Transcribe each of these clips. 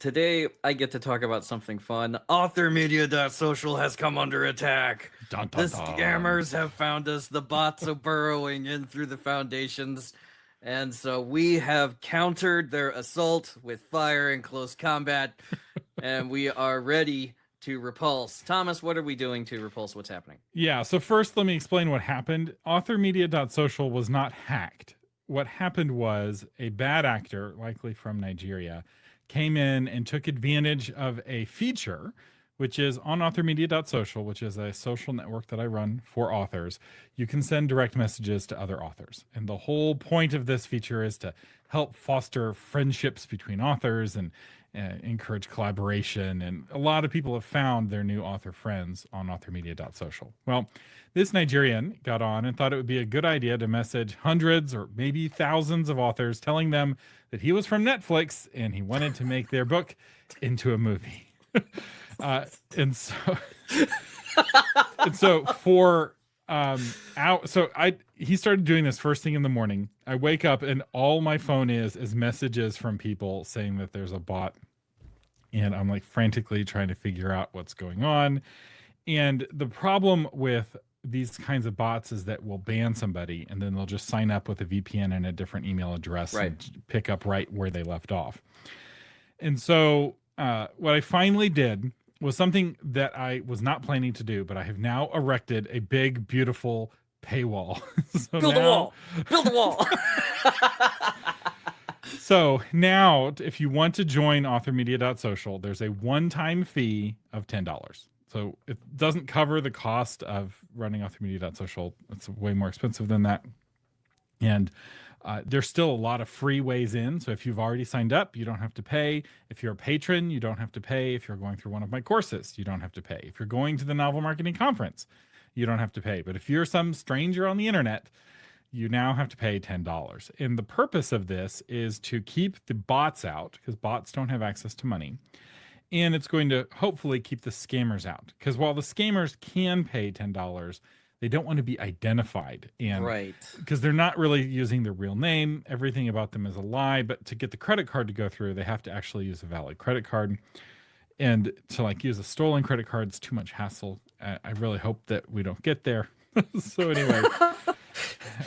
Today I get to talk about something fun. AuthorMedia.social has come under attack. Dun, The dun, dun. scammers have found us. The bots are burrowing in through the foundations. And so we have countered their assault with fire and close combat. And we are ready to repulse. Thomas, what are we doing to repulse what's happening? Yeah, so first let me explain what happened. AuthorMedia.social was not hacked. What happened was a bad actor, likely from Nigeria, came in and took advantage of a feature, which is on AuthorMedia.social, which is a social network that I run for authors. You can send direct messages to other authors. And the whole point of this feature is to help foster friendships between authors and encourage collaboration. And a lot of people have found their new author friends on AuthorMedia.social. Well, this Nigerian got on and thought it would be a good idea to message hundreds or maybe thousands of authors telling them that he was from Netflix and he wanted to make their book into a movie. And so for he started doing this first thing in the morning. I wake up and all my phone is messages from people saying that there's a bot, and I'm like frantically trying to figure out what's going on. And the problem with these kinds of bots is that we'll ban somebody and then they'll just sign up with a VPN and a different email address and pick up right where they left off. And so what I finally did was something that I was not planning to do, but I have now erected a big, beautiful paywall. Build a wall. Build a wall. So now, if you want to join AuthorMedia.social, there's a one-time fee of $10. So it doesn't cover the cost of running AuthorMedia.social. It's way more expensive than that. And there's still a lot of free ways in. So if you've already signed up, you don't have to pay. If you're a patron, you don't have to pay. If you're going through one of my courses, you don't have to pay. If you're going to the Novel Marketing Conference, you don't have to pay. But if you're some stranger on the internet, you now have to pay $10. And the purpose of this is to keep the bots out, because bots don't have access to money. And it's going to hopefully keep the scammers out. Because while the scammers can pay $10, they don't want to be identified. And because they're not really using their real name. Everything about them is a lie. But to get the credit card to go through, they have to actually use a valid credit card. And to use a stolen credit card is too much hassle. I really hope that we don't get there. So anyway,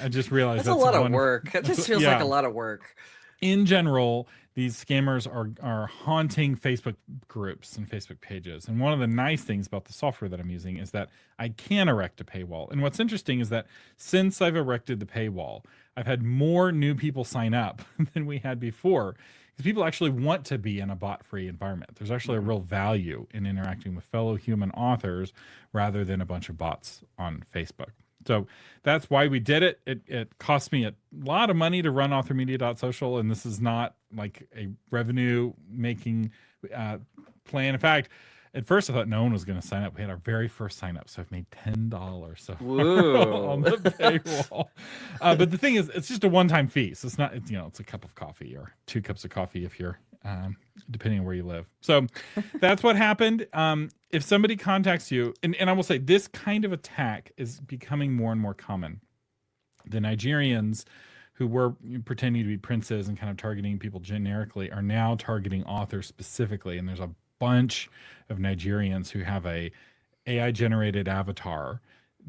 I just realized that's a lot of work. It just feels like a lot of work. In general, these scammers are haunting Facebook groups and Facebook pages. And one of the nice things about the software that I'm using is that I can erect a paywall. And what's interesting is that since I've erected the paywall, I've had more new people sign up than we had before, because people actually want to be in a bot-free environment. There's actually a real value in interacting with fellow human authors rather than a bunch of bots on Facebook. So that's why we did it. It cost me a lot of money to run AuthorMedia.social, and this is not like a revenue-making plan. In fact, at first I thought no one was going to sign up. We had our very first sign up, so I've made $10 so far on the paywall. But the thing is, it's just a one-time fee, so it's not. It's a cup of coffee or 2 cups of coffee if you're depending on where you live. So that's what happened. If somebody contacts you, and I will say this kind of attack is becoming more and more common. The Nigerians who were pretending to be princes and kind of targeting people generically are now targeting authors specifically. And there's a bunch of Nigerians who have a AI generated avatar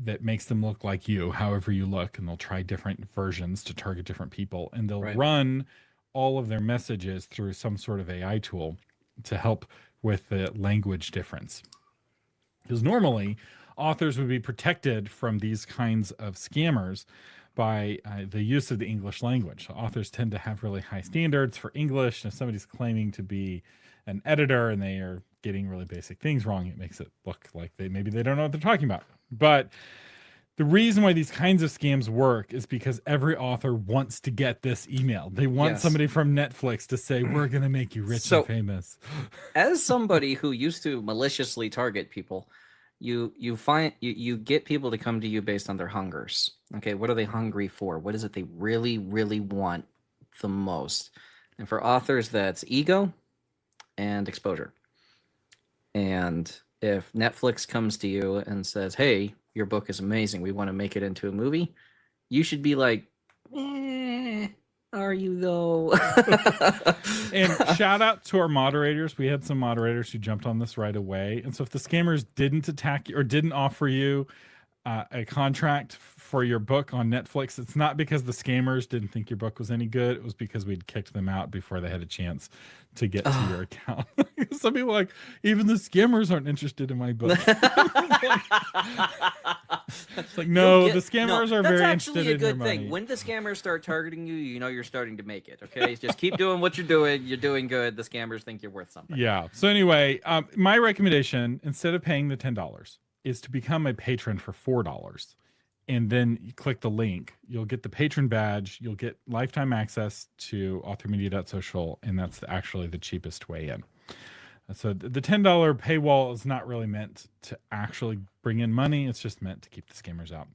that makes them look like you, however you look, and they'll try different versions to target different people, and they'll run all of their messages through some sort of AI tool to help with the language difference. Because normally authors would be protected from these kinds of scammers by the use of the English language. So authors tend to have really high standards for English. And if somebody's claiming to be an editor and they are getting really basic things wrong, it makes it look like maybe they don't know what they're talking about. But the reason why these kinds of scams work is because every author wants to get this email. They want somebody from Netflix to say, we're going to make you rich and famous. As somebody who used to maliciously target people, you get people to come to you based on their hungers. Okay, what are they hungry for? What is it they really, really want the most? And for authors, that's ego and exposure. And if Netflix comes to you and says, hey, your book is amazing, we want to make it into a movie, you should be like, Are you though? And shout out to our moderators. We had some moderators who jumped on this right away. And so if the scammers didn't attack you or didn't offer you a contract for your book on Netflix, it's not because the scammers didn't think your book was any good. It was because we'd kicked them out before they had a chance to get to your account. Some people are like, even the scammers aren't interested in my book. It's like, no, the scammers are very interested in your money. When the scammers start targeting you, you know you're starting to make it. Okay, just keep doing what you're doing. You're doing good. The scammers think you're worth something. Yeah. So anyway, my recommendation, instead of paying the $10, is to become a patron for $4. And then you click the link. You'll get the patron badge. You'll get lifetime access to AuthorMedia.social, and that's actually the cheapest way in. So the $10 paywall is not really meant to actually bring in money. It's just meant to keep the scammers out.